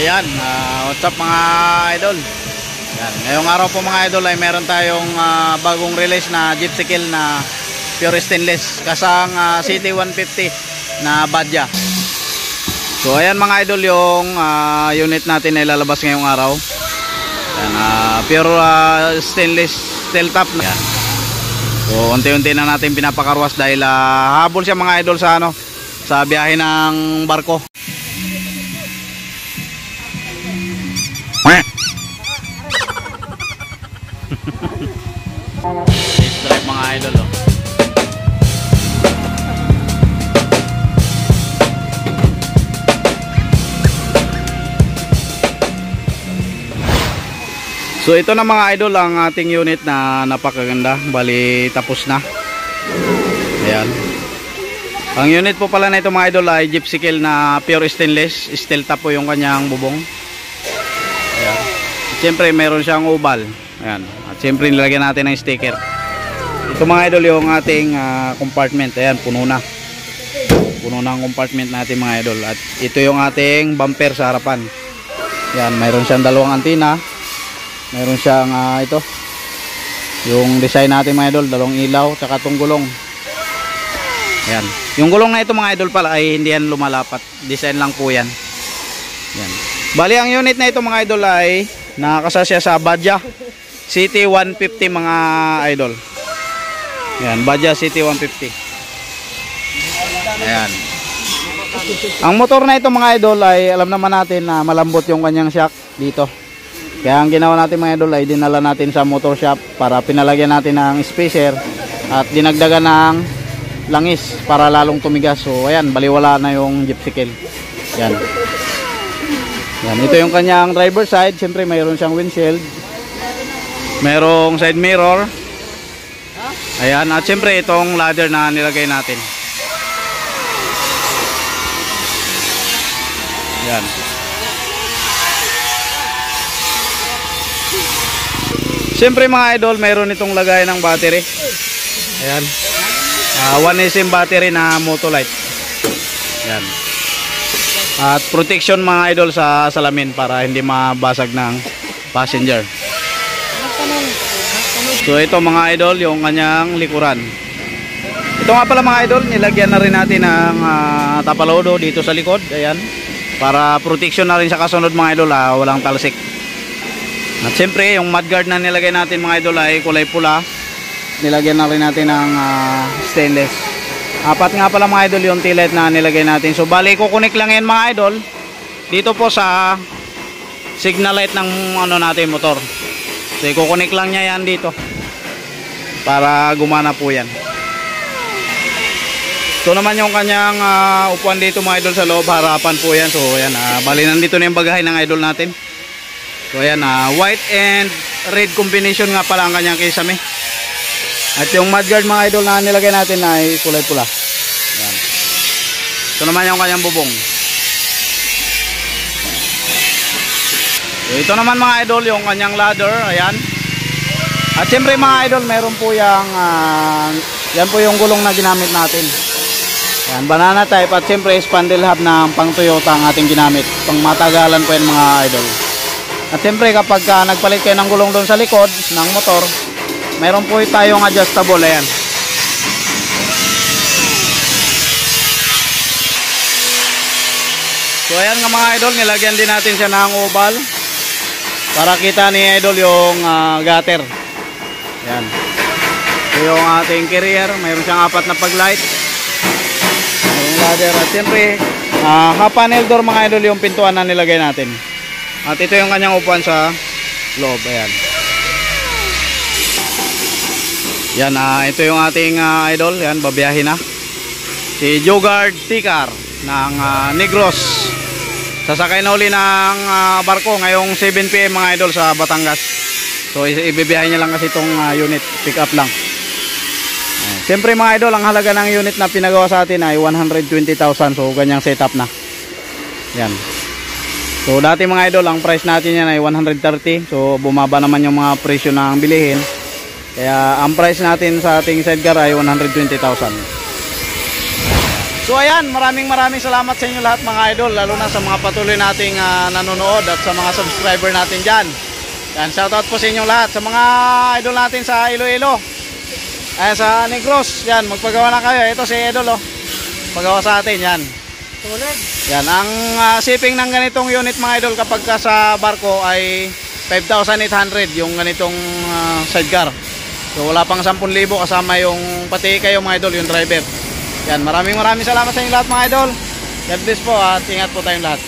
Ayan, what's up mga idol? Yan, ngayong araw po mga idol ay meron tayong bagong release na gypsy kill na pure stainless kasang CT150 na badya. So ayan mga idol yung unit natin na ilalabas ngayong araw. Yan, pure stainless steel top na. Yan. So unti-unti na natin pinapakarwas dahil habol siya mga idol sa sa biyahe ng barko. Safe drive mga idol oh. So ito na mga idol ang ating unit na napakaganda. Bali tapos na. Ayan. Ang unit po pala na ito mga idol ay gypsy kill na pure stainless. Steel top po yung kanyang bubong. Ayan. Siyempre meron siyang oval. Ayan. At siyempre nilagyan natin ng sticker. Ito mga idol yung ating compartment. Ayan, puno na. Puno na ang compartment natin mga idol. At ito yung ating bumper sa harapan. Ayan, mayroon siyang dalawang antina. Mayroon siyang ito. Yung design natin mga idol, dalawang ilaw, tsaka itong gulong. Ayan. Yung gulong na ito mga idol pala ay hindi yan lumalapat. Design lang po yan. Ayan. Bali ang unit na ito mga idol ay nakakasasya sa Badya CT150 mga idol. Ayan, Badya CT150. Ayan. Ang motor na ito mga idol ay alam naman natin na malambot yung kanyang shock dito. Kaya ang ginawa natin mga idol ay dinala natin sa motor shop para pinalagyan natin ng spacer at dinagdagan ng langis para lalong tumigas. So ayan, baliwala na yung gypsy kill. Yan. Yan, ito yung kanyang driver side. Siyempre mayroon siyang windshield. Mayroong side mirror. Ayan, at siyempre itong ladder na nilagay natin. Yan. Siyempre mga idol, mayroon itong lagay ng battery. Ayan. 1SM battery na Motolite. Ayan. At protection mga idol sa salamin para hindi mabasag ng passenger. So ito mga idol, yung kanyang likuran. Ito nga pala mga idol, nilagyan na rin natin ng tapalodo dito sa likod. Ayan. Para protection na rin sa kasunod mga idol, walang talsik. At siyempre yung mudguard na nilagay natin mga idol ay kulay pula. Nilagyan na rin natin ng stainless. Apat nga pala mga idol yung taillight na nilagay natin. So bali kukunik lang yan mga idol dito po sa signal light ng natin motor. So kukunik lang niya yan dito para gumana po yan. So naman yung kanyang upuan dito mga idol sa loob, harapan po yan. So yan, bali nandito na yung bagahe ng idol natin. So ayan, white and red combination nga pala ang kanyang kisame. At yung mudguard mga idol na nilagay natin ay kulay pula. Ayan. Ito naman yung kanyang bubong. So ito naman mga idol yung kanyang ladder. Ayan. At siyempre mga idol, meron po yung yan po yung gulong na ginamit natin. Ayan, banana type. At siyempre spindle hub ng pang Toyota ang ating ginamit. Pang matagalan po yan mga idol. At siyempre kapag nagpalit kayo ng gulong doon sa likod ng motor, mayroon po tayong adjustable. Ayan. So ayan nga mga idol, nilagyan din natin siya ng oval para kita ni idol yung gutter. Ayan. So yung ating carrier, mayroon siyang apat na paglight. Mayroong ladder. At siyempre half panel door mga idol yung pintuan na nilagay natin. At ito yung kanyang upuan sa loob. Ayan. Yan, ito yung ating idol. Yan, babiyahin na. Si Jogard Tikar ng Negros. Sasakay na uli ng barko ngayong 7 PM mga idol sa Batangas. So ibibiyahin niya lang kasi itong unit. Pick up lang. Siyempre mga idol, ang halaga ng unit na pinagawa sa atin ay 120,000. So ganyang setup na. Yan. So dati mga idol, ang price natin yan ay 130. So bumaba naman yung mga presyo ng bilihin. Kaya ang price natin sa ating sidecar ay 120,000. So ayan, maraming salamat sa inyo lahat mga idol, lalo na sa mga patuloy nating nanonood at sa mga subscriber natin dyan. Yan, shoutout po sa inyo lahat. Sa mga idol natin sa Iloilo, ayan, sa Negros, yan, magpagawa na kayo. Ito si idol, oh, pagawa sa atin, yan. Yan, ang shipping ng ganitong unit mga idol kapag ka sa barko ay 5,800 yung ganitong sidecar. So wala pang 10,000 kasama yung pati kayo mga idol, yung driver. Yan, maraming salamat sa inyo lahat mga idol. God bless po at ingat po tayong lahat.